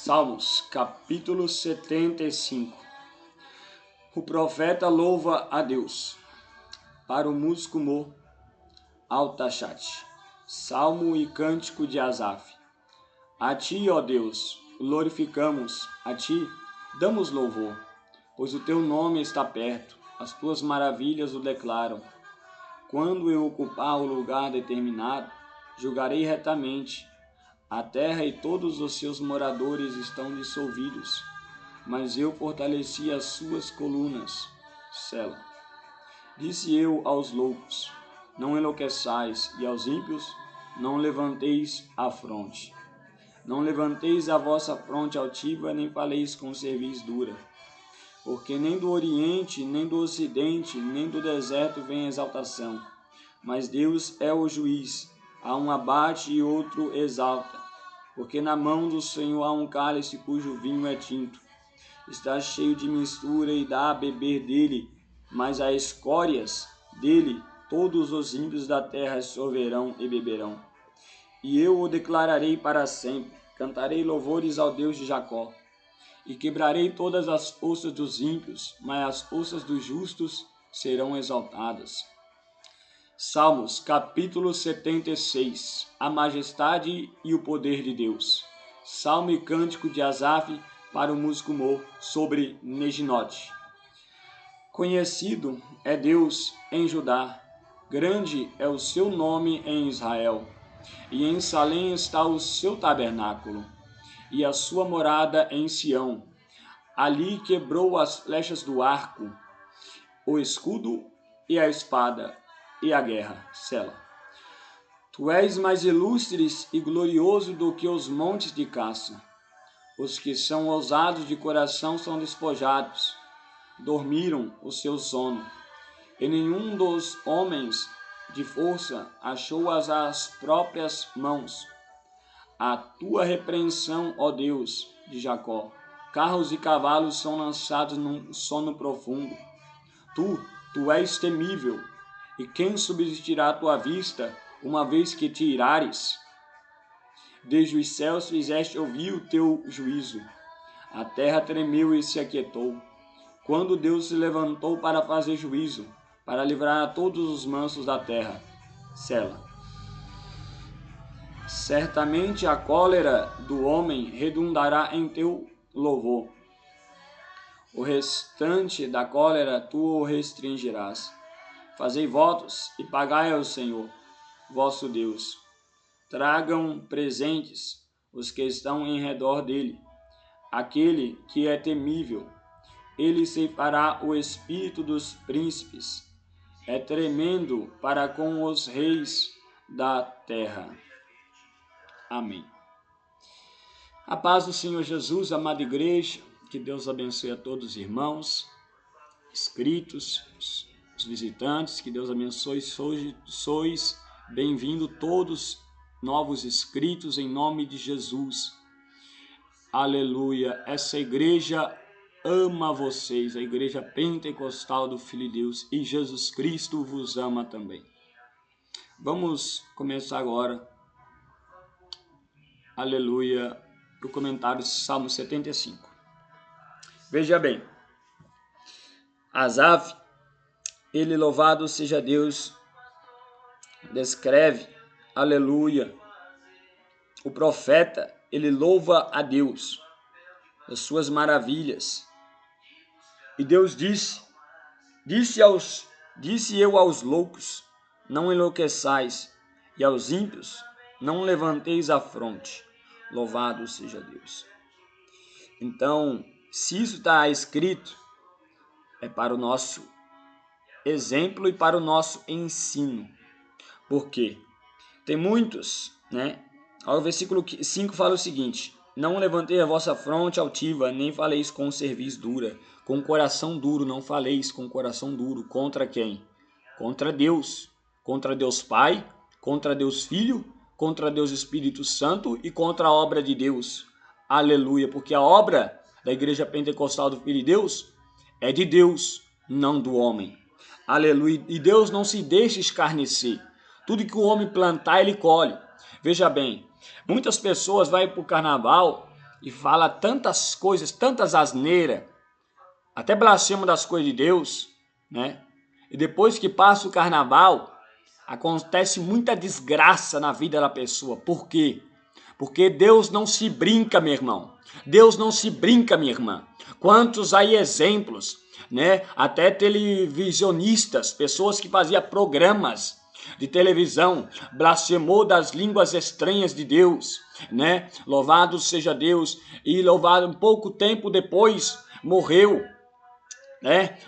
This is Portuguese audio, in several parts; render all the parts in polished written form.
Salmos, capítulo 75. O profeta louva a Deus. Para o músico Mo, Altachat. Salmo e cântico de Asaf. A ti, ó Deus, glorificamos, a ti damos louvor, pois o teu nome está perto, as tuas maravilhas o declaram. Quando eu ocupar o lugar determinado, julgarei retamente. A terra e todos os seus moradores estão dissolvidos, mas eu fortaleci as suas colunas. Sela. Disse eu aos loucos, não enlouqueçais, e aos ímpios, não levanteis a fronte. Não levanteis a vossa fronte altiva, nem faleis com cerviz dura. Porque nem do oriente, nem do ocidente, nem do deserto vem exaltação. Mas Deus é o juiz, há um abate e outro exalta. Porque na mão do Senhor há um cálice cujo vinho é tinto. Está cheio de mistura e dá a beber dele, mas as escórias dele todos os ímpios da terra sorverão e beberão. E eu o declararei para sempre, cantarei louvores ao Deus de Jacó. E quebrarei todas as forças dos ímpios, mas as forças dos justos serão exaltadas. Salmos, capítulo 76. A majestade e o poder de Deus. Salmo e cântico de Asaf para o músico Mo, sobre Neginote. Conhecido é Deus em Judá, grande é o seu nome em Israel, e em Salém está o seu tabernáculo, e a sua morada em Sião. Ali quebrou as flechas do arco, o escudo e a espada, e a guerra. Sela. Tu és mais ilustres e glorioso do que os montes de caça. Os que são ousados de coração são despojados, dormiram o seu sono, e nenhum dos homens de força achou as próprias mãos. A tua repreensão, ó Deus de Jacó, carros e cavalos são lançados num sono profundo. Tu és temível, e quem subsistirá à tua vista, uma vez que te irares? Desde os céus fizeste ouvir o teu juízo. A terra tremeu e se aquietou. Quando Deus se levantou para fazer juízo, para livrar a todos os mansos da terra. Sela. Certamente a cólera do homem redundará em teu louvor. O restante da cólera tu o restringirás. Fazei votos e pagai ao Senhor, vosso Deus. Tragam presentes os que estão em redor dele. Aquele que é temível, ele ceifará o espírito dos príncipes. É tremendo para com os reis da terra. Amém. A paz do Senhor Jesus, amada igreja, que Deus abençoe a todos os irmãos, inscritos, os visitantes, que Deus abençoe, sois bem-vindos todos novos inscritos em nome de Jesus. Aleluia. Essa igreja ama vocês, a igreja pentecostal do Filho de Deus, e Jesus Cristo vos ama também. Vamos começar agora, aleluia, o comentário do Salmo 75. Veja bem, Asaf, ele louvado seja Deus, descreve, aleluia, o profeta, ele louva a Deus, as suas maravilhas. E Deus disse eu aos loucos, não enlouqueçais, e aos ímpios, não levanteis a fronte. Louvado seja Deus. Então, se isso está escrito, é para o nosso exemplo e para o nosso ensino. Por quê? Tem muitos, né? O versículo 5 fala o seguinte: não levantei a vossa fronte altiva, nem faleis com cerviz dura, com coração duro, não faleis com coração duro. Contra quem? Contra Deus Pai, contra Deus Filho, contra Deus Espírito Santo e contra a obra de Deus. Aleluia, porque a obra da Igreja Pentecostal do Filho de Deus é de Deus, não do homem. Aleluia, e Deus não se deixa escarnecer. Tudo que o homem plantar, ele colhe. Veja bem, muitas pessoas vão para o carnaval e fala tantas coisas, tantas asneiras, até blasfema das coisas de Deus, né? E depois que passa o carnaval, acontece muita desgraça na vida da pessoa. Por quê? Porque Deus não se brinca, meu irmão. Deus não se brinca, minha irmã. Quantos aí exemplos, né? Até televisionistas, pessoas que faziam programas de televisão, blasfemou das línguas estranhas de Deus, né? Louvado seja Deus. E louvado um pouco tempo depois, morreu.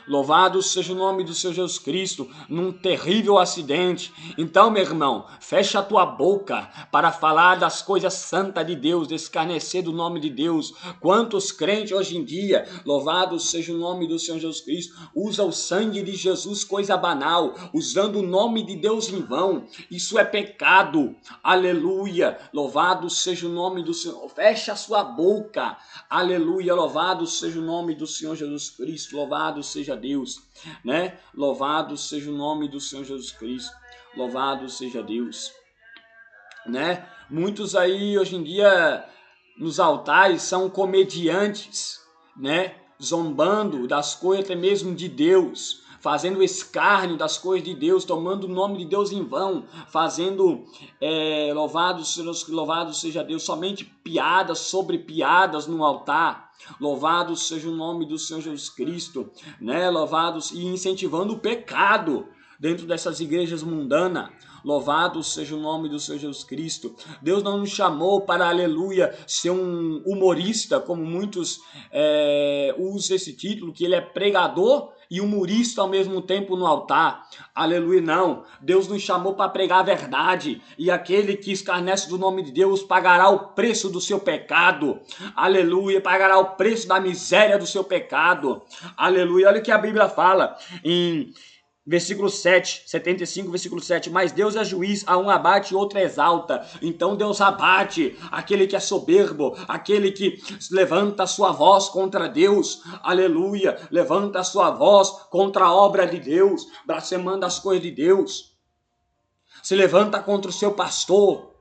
Louvado seja o nome do Senhor Jesus Cristo, num terrível acidente. Então, meu irmão, fecha a tua boca para falar das coisas santas de Deus, escarnecer do nome de Deus. Quantos crentes hoje em dia, louvado seja o nome do Senhor Jesus Cristo, usa o sangue de Jesus, coisa banal, usando o nome de Deus em vão. Isso é pecado. Aleluia. Louvado seja o nome do Senhor. Fecha a sua boca. Aleluia. Louvado seja o nome do Senhor Jesus Cristo. Louvado seja Deus, né? Louvado seja o nome do Senhor Jesus Cristo. Louvado seja Deus, né? Muitos aí hoje em dia nos altares são comediantes, né? Zombando das coisas até mesmo de Deus, fazendo escárnio das coisas de Deus, tomando o nome de Deus em vão, fazendo louvado seja Deus, somente piadas sobre piadas no altar. Louvado seja o nome do Senhor Jesus Cristo, né? Louvado e incentivando o pecado dentro dessas igrejas mundanas. Louvado seja o nome do Senhor Jesus Cristo. Deus não nos chamou para, aleluia, ser um humorista, como muitos usam esse título, que ele é pregador e humorista ao mesmo tempo no altar. Aleluia, não. Deus nos chamou para pregar a verdade, e aquele que escarnece do nome de Deus pagará o preço do seu pecado. Aleluia, pagará o preço da miséria do seu pecado. Aleluia, olha o que a Bíblia fala em versículo 7, 75, versículo 7. Mas Deus é juiz, a um abate e outro exalta. Então Deus abate aquele que é soberbo, aquele que levanta a sua voz contra Deus. Aleluia, levanta a sua voz contra a obra de Deus, blasfemando as coisas de Deus. Se levanta contra o seu pastor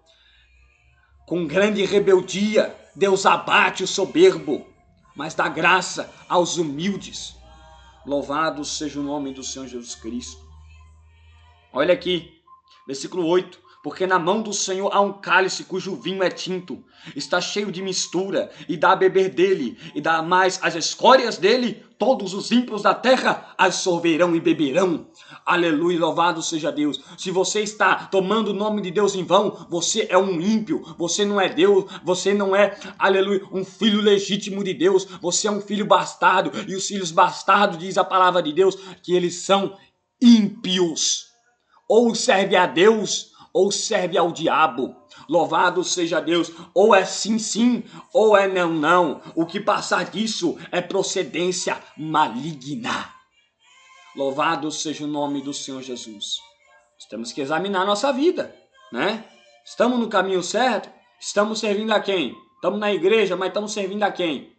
com grande rebeldia. Deus abate o soberbo, mas dá graça aos humildes. Louvado seja o nome do Senhor Jesus Cristo. Olha aqui, versículo 8. Porque na mão do Senhor há um cálice cujo vinho é tinto, está cheio de mistura, e dá a beber dele, e dá mais as escórias dele, todos os ímpios da terra as sorverão e beberão. Aleluia, louvado seja Deus. Se você está tomando o nome de Deus em vão, você é um ímpio, você não é Deus, você não é, aleluia, um filho legítimo de Deus, você é um filho bastardo, e os filhos bastardos, diz a palavra de Deus, que eles são ímpios. Ou serve a Deus, ou serve ao diabo. Louvado seja Deus. Ou é sim, sim, ou é não, não. O que passar disso é procedência maligna. Louvado seja o nome do Senhor Jesus. Nós temos que examinar a nossa vida, né? Estamos no caminho certo? Estamos servindo a quem? Estamos na igreja, mas estamos servindo a quem?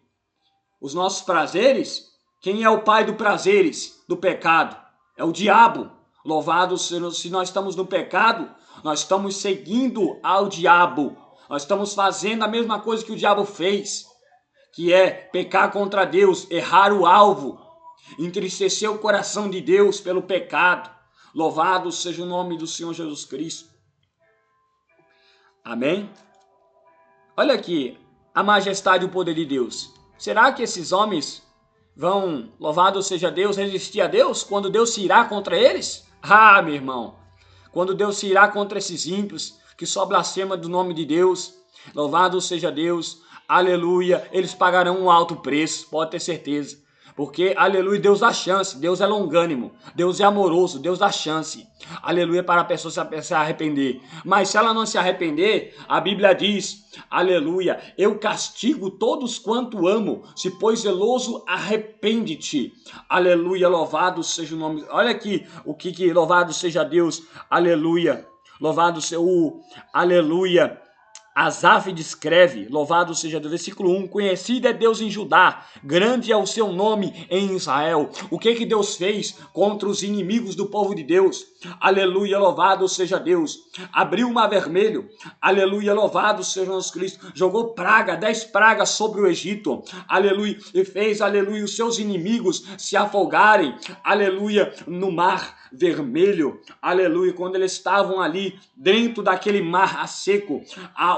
Os nossos prazeres? Quem é o pai dos prazeres do pecado? É o diabo. Louvado seja, se nós estamos no pecado, nós estamos seguindo ao diabo. Nós estamos fazendo a mesma coisa que o diabo fez, que é pecar contra Deus, errar o alvo, entristecer o coração de Deus pelo pecado. Louvado seja o nome do Senhor Jesus Cristo. Amém? Olha aqui, a majestade e o poder de Deus. Será que esses homens vão, louvado seja Deus, resistir a Deus quando Deus se irá contra eles? Ah, meu irmão, quando Deus se irá contra esses ímpios que só blasfemam do nome de Deus, louvado seja Deus, aleluia, eles pagarão um alto preço, pode ter certeza. Porque, aleluia, Deus dá chance, Deus é longânimo, Deus é amoroso, Deus dá chance, aleluia, para a pessoa se arrepender. Mas se ela não se arrepender, a Bíblia diz, aleluia, eu castigo todos quanto amo, se pois zeloso, arrepende-te. Aleluia, louvado seja o nome, olha aqui, o que louvado seja Deus, aleluia, louvado seja o, aleluia, Asaf descreve, louvado seja Deus, versículo 1, conhecido é Deus em Judá, grande é o seu nome em Israel. O que Deus fez contra os inimigos do povo de Deus? Aleluia, louvado seja Deus. Abriu o mar vermelho, aleluia, louvado seja Jesus Cristo. Jogou 10 pragas sobre o Egito, aleluia, e fez, aleluia, os seus inimigos se afogarem, aleluia, no mar vermelho, aleluia, quando eles estavam ali dentro daquele mar a seco,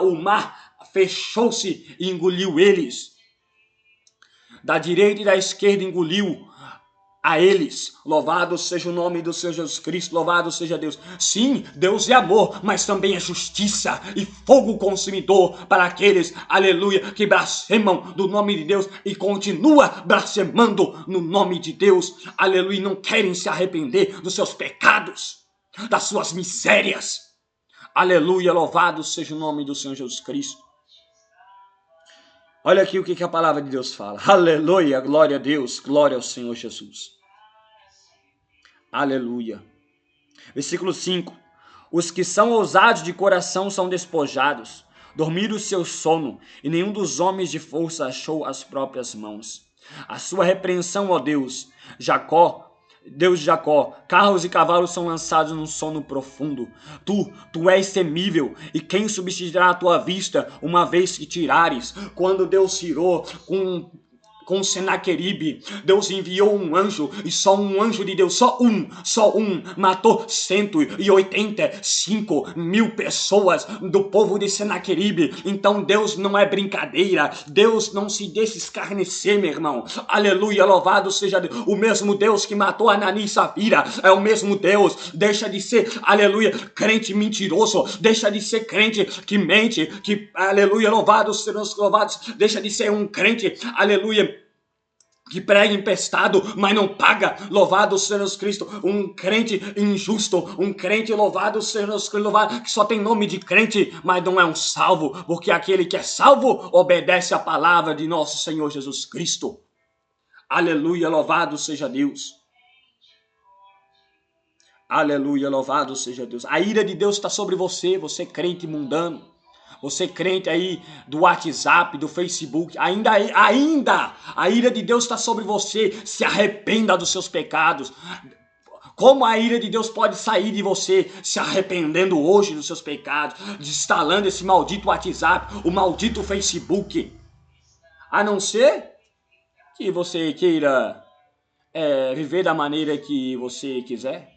o mar fechou-se e engoliu eles. Da direita e da esquerda engoliu a eles. Louvado seja o nome do Senhor Jesus Cristo, louvado seja Deus. Sim, Deus é amor, mas também é justiça e fogo consumidor para aqueles, aleluia, que blasfemam do nome de Deus e continua blasfemando no nome de Deus, aleluia, não querem se arrepender dos seus pecados, das suas misérias. Aleluia, louvado seja o nome do Senhor Jesus Cristo. Olha aqui o que a palavra de Deus fala. Aleluia, glória a Deus, glória ao Senhor Jesus. Aleluia. Versículo 5. Os que são ousados de coração são despojados. Dormiram o seu sono, e nenhum dos homens de força achou as próprias mãos. A sua repreensão, ó Deus, Deus de Jacó, carros e cavalos são lançados num sono profundo. Tu és temível, e quem substituirá a tua vista, uma vez que tirares? Quando Deus tirou com Senaqueribe, Deus enviou um anjo, e só um anjo de Deus, só um, matou 185 mil pessoas do povo de Senaqueribe. Então Deus não é brincadeira, Deus não se deixa escarnecer, meu irmão. Aleluia, louvado seja Deus. O mesmo Deus que matou Anani e Safira é o mesmo Deus. Deixa de ser, aleluia, crente mentiroso, deixa de ser crente que mente, que, aleluia, louvado seja Deus, deixa de ser um crente, aleluia, que prega empestado, mas não paga. Louvado seja Jesus Cristo. Um crente injusto, um crente, louvado seja Jesus Cristo, louvado, que só tem nome de crente, mas não é um salvo, porque aquele que é salvo obedece a palavra de nosso Senhor Jesus Cristo. Aleluia, louvado seja Deus. Aleluia, louvado seja Deus. A ira de Deus está sobre você, você crente mundano. Você crente aí do WhatsApp, do Facebook, ainda a ira de Deus está sobre você. Se arrependa dos seus pecados. Como a ira de Deus pode sair de você se arrependendo hoje dos seus pecados, desinstalando esse maldito WhatsApp, o maldito Facebook? A não ser que você queira viver da maneira que você quiser.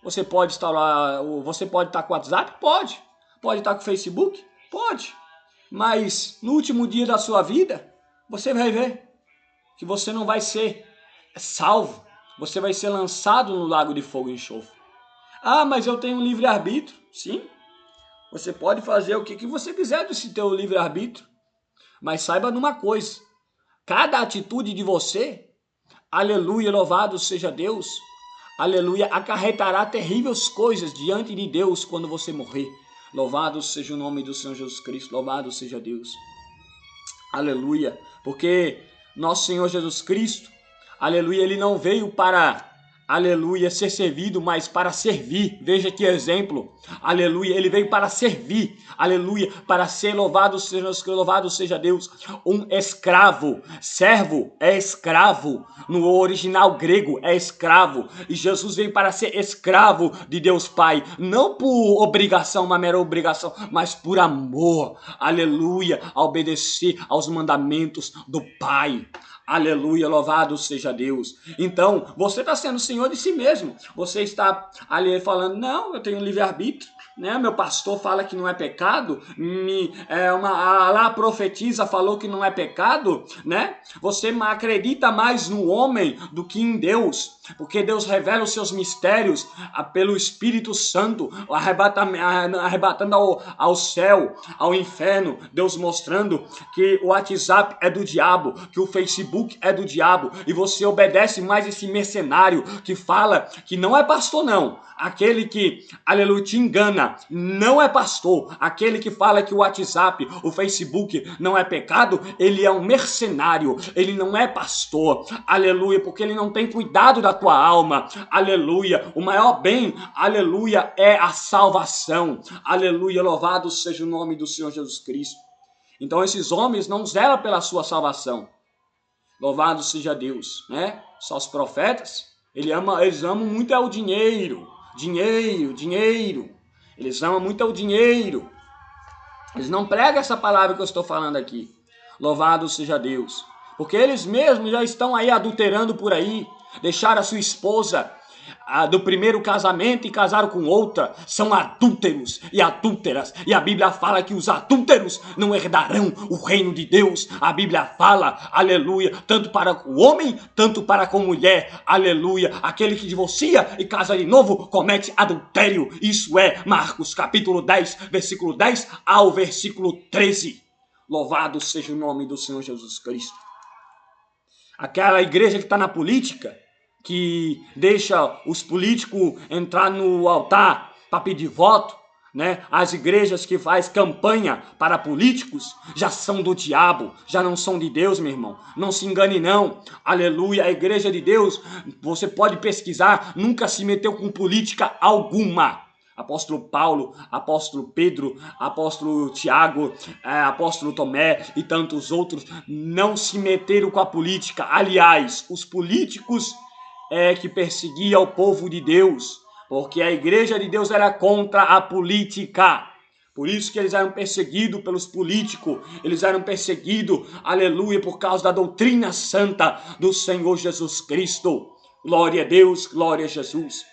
Você pode instalar, você pode estar com o WhatsApp? Pode. Pode estar com o Facebook? Pode, mas no último dia da sua vida, você vai ver que você não vai ser salvo, você vai ser lançado no lago de fogo e enxofre. Ah, mas eu tenho um livre-arbítrio. Sim, você pode fazer o que você quiser desse teu livre-arbítrio, mas saiba numa coisa, cada atitude de você, aleluia, louvado seja Deus, aleluia, acarretará terríveis coisas diante de Deus quando você morrer. Louvado seja o nome do Senhor Jesus Cristo, louvado seja Deus. Aleluia, porque nosso Senhor Jesus Cristo, aleluia, ele não veio para, aleluia, ser servido, mas para servir. Veja que exemplo, aleluia, ele veio para servir, aleluia, para ser louvado seja Deus. Um escravo, servo é escravo, no original grego é escravo, e Jesus veio para ser escravo de Deus Pai, não por obrigação, uma mera obrigação, mas por amor, aleluia, a obedecer aos mandamentos do Pai. Aleluia, louvado seja Deus. Então, você está sendo senhor de si mesmo. Você está ali falando, não, eu tenho livre-arbítrio, né? Meu pastor fala que não é pecado, a profetisa falou que não é pecado, né? Você acredita mais no homem do que em Deus, porque Deus revela os seus mistérios pelo Espírito Santo, arrebatando ao céu, ao inferno, Deus mostrando que o WhatsApp é do diabo, que o Facebook é do diabo, e você obedece mais esse mercenário que fala que não é pastor não, aquele que, aleluia, te engana, não é pastor, aquele que fala que o WhatsApp, o Facebook não é pecado, ele é um mercenário, ele não é pastor, aleluia, porque ele não tem cuidado da tua alma, aleluia. O maior bem, aleluia, é a salvação, aleluia. Louvado seja o nome do Senhor Jesus Cristo. Então esses homens não zelam pela sua salvação. Louvado seja Deus, né? Só os profetas, eles amam muito é o dinheiro. Eles amam muito é o dinheiro. Eles não pregam essa palavra que eu estou falando aqui. Louvado seja Deus. Porque eles mesmos já estão aí adulterando por aí. Deixaram a sua esposa do primeiro casamento e casaram com outra. São adúlteros e adúlteras. E a Bíblia fala que os adúlteros não herdarão o reino de Deus. A Bíblia fala, aleluia, tanto para o homem, tanto para com a mulher. Aleluia. Aquele que divorcia e casa de novo comete adultério. Isso é Marcos capítulo 10, versículo 10 ao versículo 13. Louvado seja o nome do Senhor Jesus Cristo. Aquela igreja que está na política, que deixa os políticos entrar no altar para pedir voto, né? As igrejas que faz campanha para políticos já são do diabo, já não são de Deus, meu irmão. Não se engane não, aleluia. A igreja de Deus, você pode pesquisar, nunca se meteu com política alguma. Apóstolo Paulo, apóstolo Pedro, apóstolo Tiago, apóstolo Tomé e tantos outros não se meteram com a política. Aliás, os políticos que perseguiam o povo de Deus, porque a igreja de Deus era contra a política. Por isso que eles eram perseguidos pelos políticos, eles eram perseguidos, aleluia, por causa da doutrina santa do Senhor Jesus Cristo. Glória a Deus, glória a Jesus.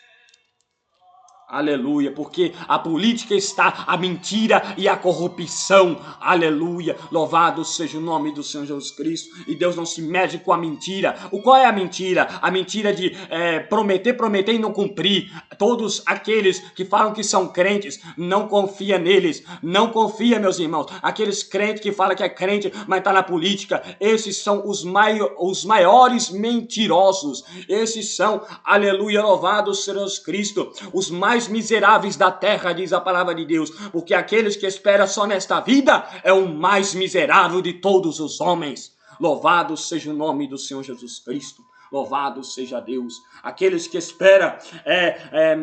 Aleluia, porque a política está a mentira e a corrupção. Aleluia, louvado seja o nome do Senhor Jesus Cristo. E Deus não se mede com a mentira. Qual é a mentira? A mentira de prometer e não cumprir. Todos aqueles que falam que são crentes, não confia neles. Não confia, meus irmãos. Aqueles crentes que falam que é crente, mas está na política. Esses são os maiores mentirosos. Esses são, aleluia, louvado seja Jesus Cristo, os mais miseráveis da terra, diz a palavra de Deus, porque aqueles que esperam só nesta vida é o mais miserável de todos os homens. Louvado seja o nome do Senhor Jesus Cristo. Louvado seja Deus. Aqueles que esperam,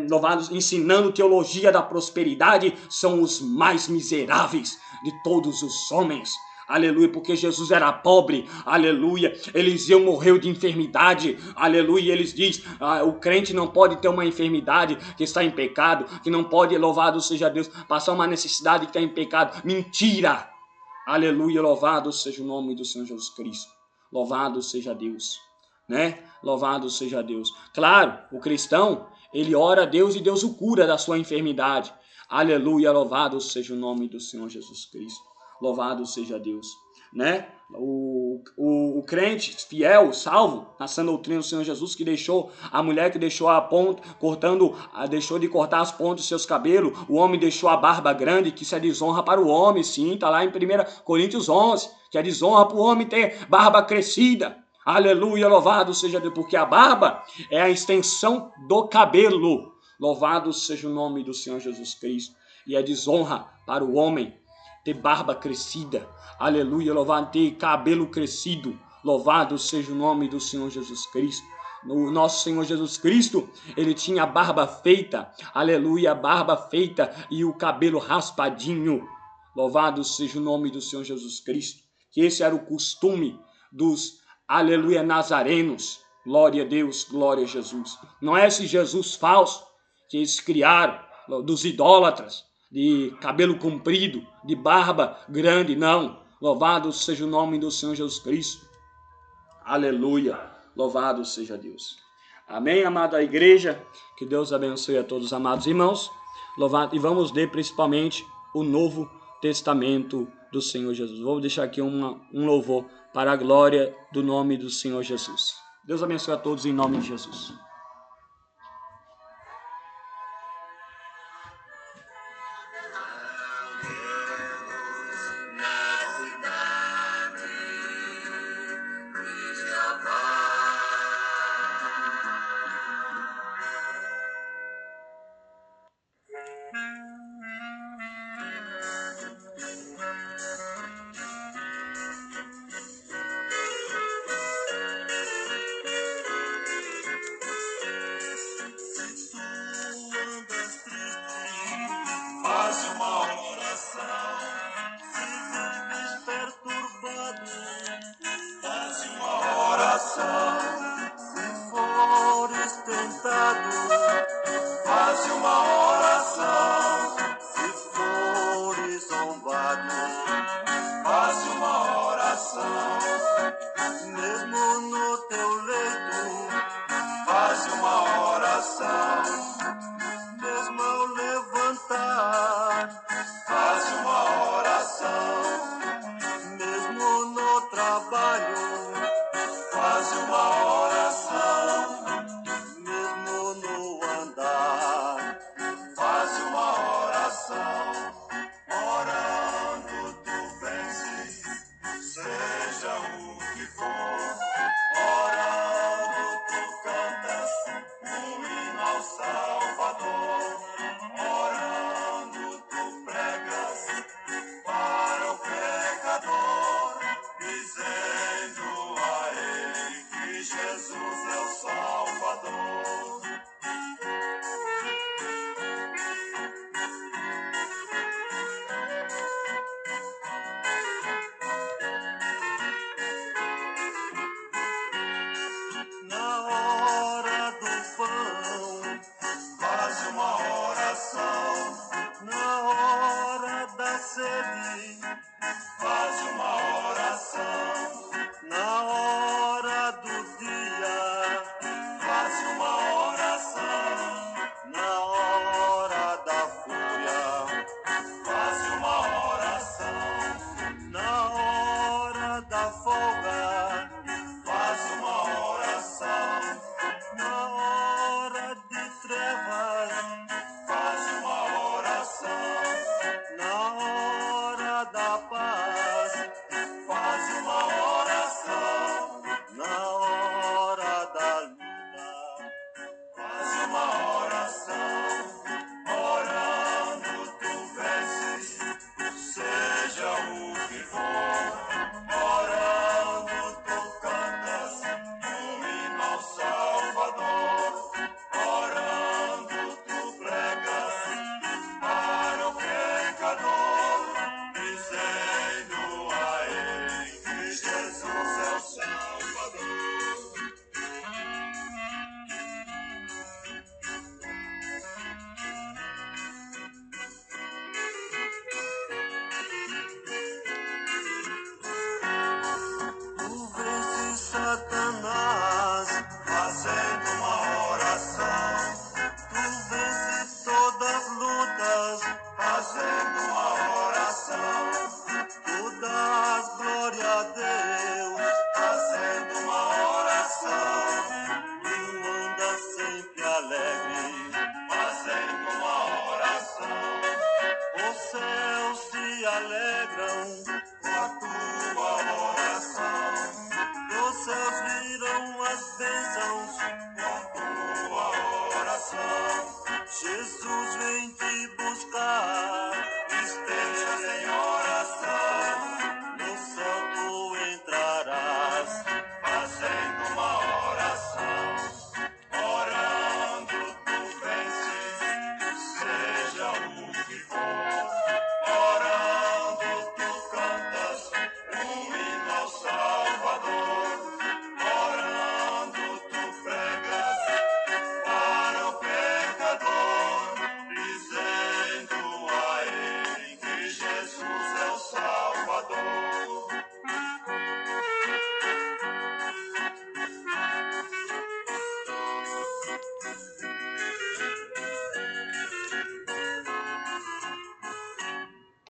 louvados, ensinando teologia da prosperidade, são os mais miseráveis de todos os homens. Aleluia, porque Jesus era pobre, aleluia. Eliseu morreu de enfermidade, aleluia. E eles dizem, o crente não pode ter uma enfermidade que está em pecado, que não pode, louvado seja Deus, passar uma necessidade que está em pecado. Mentira, aleluia, louvado seja o nome do Senhor Jesus Cristo. Louvado seja Deus, né? Louvado seja Deus. Claro, o cristão, ele ora a Deus e Deus o cura da sua enfermidade. Aleluia, louvado seja o nome do Senhor Jesus Cristo. Louvado seja Deus, né? O crente fiel, salvo, na sã doutrina do Senhor Jesus, que deixou a mulher que deixou a ponta, deixou de cortar as pontas dos seus cabelos, o homem deixou a barba grande, que isso é desonra para o homem, sim, está lá em 1 Coríntios 11, que é desonra para o homem ter barba crescida. Aleluia, louvado seja Deus, porque a barba é a extensão do cabelo. Louvado seja o nome do Senhor Jesus Cristo. E é desonra para o homem ter barba crescida, aleluia, louvado, ter cabelo crescido, louvado seja o nome do Senhor Jesus Cristo. O nosso Senhor Jesus Cristo, ele tinha a barba feita, aleluia, a barba feita e o cabelo raspadinho, louvado seja o nome do Senhor Jesus Cristo, que esse era o costume dos, aleluia, nazarenos. Glória a Deus, glória a Jesus. Não é esse Jesus falso que eles criaram, dos idólatras, de cabelo comprido, de barba grande, não. Louvado seja o nome do Senhor Jesus Cristo. Aleluia. Louvado seja Deus. Amém, amada igreja. Que Deus abençoe a todos os amados irmãos. Louvado. E vamos ler principalmente o Novo Testamento do Senhor Jesus. Vou deixar aqui um louvor para a glória do nome do Senhor Jesus. Deus abençoe a todos em nome de Jesus.